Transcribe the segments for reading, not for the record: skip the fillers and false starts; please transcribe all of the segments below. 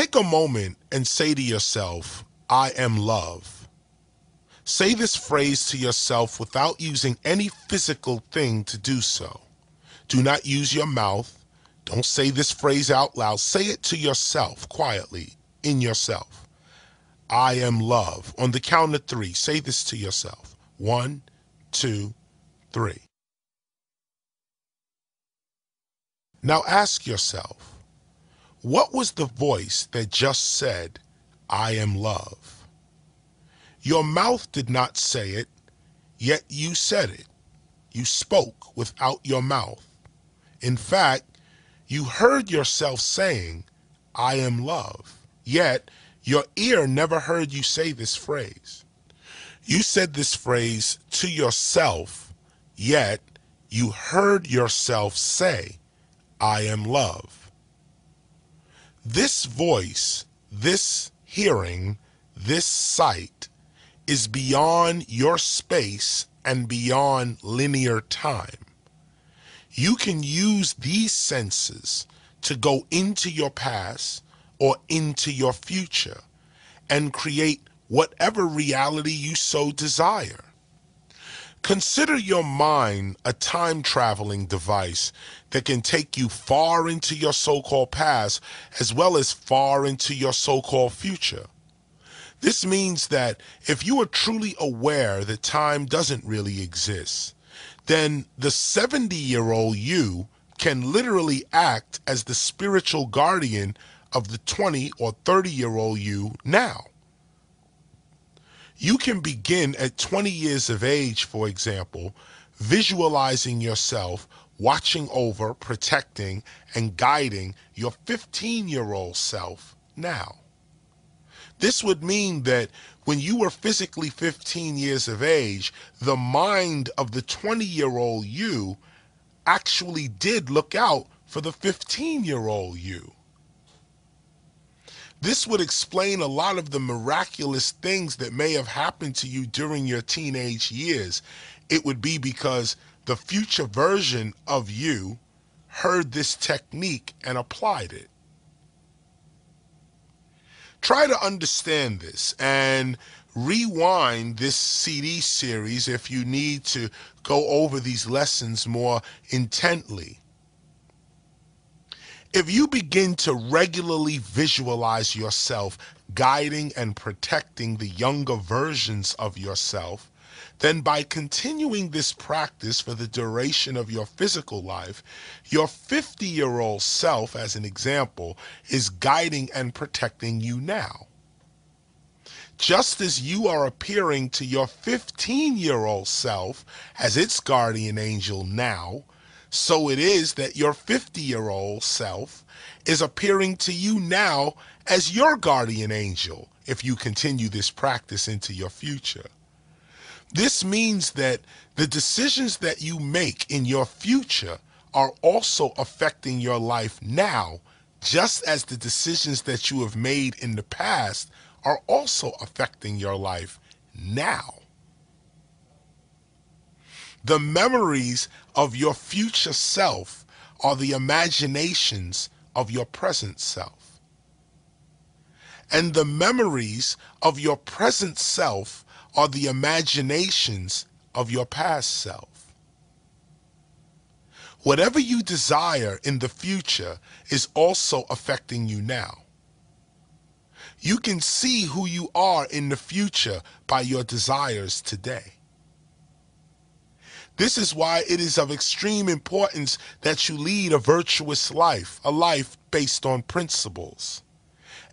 Take a moment and say to yourself, I am love. Say this phrase to yourself without using any physical thing to do so. Do not use your mouth. Don't say this phrase out loud. Say it to yourself quietly, in yourself. I am love. On the count of 3, say this to yourself. 1, 2, 3. Now ask yourself, what was the voice that just said, I am love? Your mouth did not say it, yet you said it. You spoke without your mouth. In fact, you heard yourself saying, I am love, yet your ear never heard you say this phrase. You said this phrase to yourself, yet you heard yourself say, I am love. This voice, this hearing, this sight is beyond your space and beyond linear time. You can use these senses to go into your past or into your future and create whatever reality you so desire. Consider your mind a time-traveling device that can take you far into your so-called past as well as far into your so-called future. This means that if you are truly aware that time doesn't really exist, then the 70-year-old you can literally act as the spiritual guardian of the 20 or 30-year-old you now. You can begin at 20 years of age, for example, visualizing yourself watching over, protecting, and guiding your 15-year-old self now. This would mean that when you were physically 15 years of age, the mind of the 20-year-old you actually did look out for the 15-year-old you. This would explain a lot of the miraculous things that may have happened to you during your teenage years. It would be because the future version of you heard this technique and applied it. Try to understand this and rewind this CD series if you need to go over these lessons more intently. If you begin to regularly visualize yourself guiding and protecting the younger versions of yourself, then by continuing this practice for the duration of your physical life, your 50-year-old self, as an example, is guiding and protecting you now. Just as you are appearing to your 15-year-old self as its guardian angel now, so it is that your 50-year-old self is appearing to you now as your guardian angel if you continue this practice into your future. This means that the decisions that you make in your future are also affecting your life now, just as the decisions that you have made in the past are also affecting your life now. The memories of your future self are the imaginations of your present self. And the memories of your present self are the imaginations of your past self. Whatever you desire in the future is also affecting you now. You can see who you are in the future by your desires today. This is why it is of extreme importance that you lead a virtuous life, a life based on principles.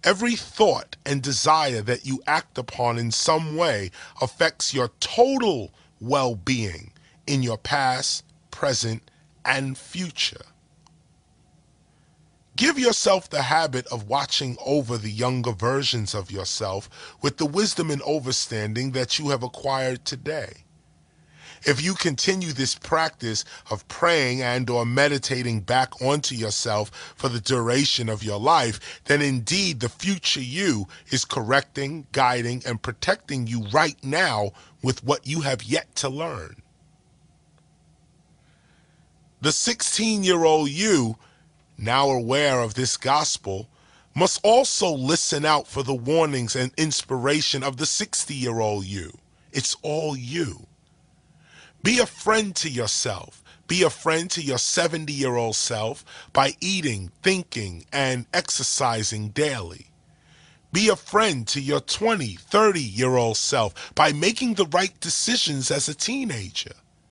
Every thought and desire that you act upon in some way affects your total well-being in your past, present, and future. Give yourself the habit of watching over the younger versions of yourself with the wisdom and understanding that you have acquired today. If you continue this practice of praying and or meditating back onto yourself for the duration of your life, then indeed the future you is correcting, guiding, and protecting you right now with what you have yet to learn. The 16-year-old you, now aware of this gospel, must also listen out for the warnings and inspiration of the 60-year-old you. It's all you. Be a friend to yourself. Be a friend to your 70-year-old self by eating, thinking, and exercising daily. Be a friend to your 20, 30-year-old self by making the right decisions as a teenager.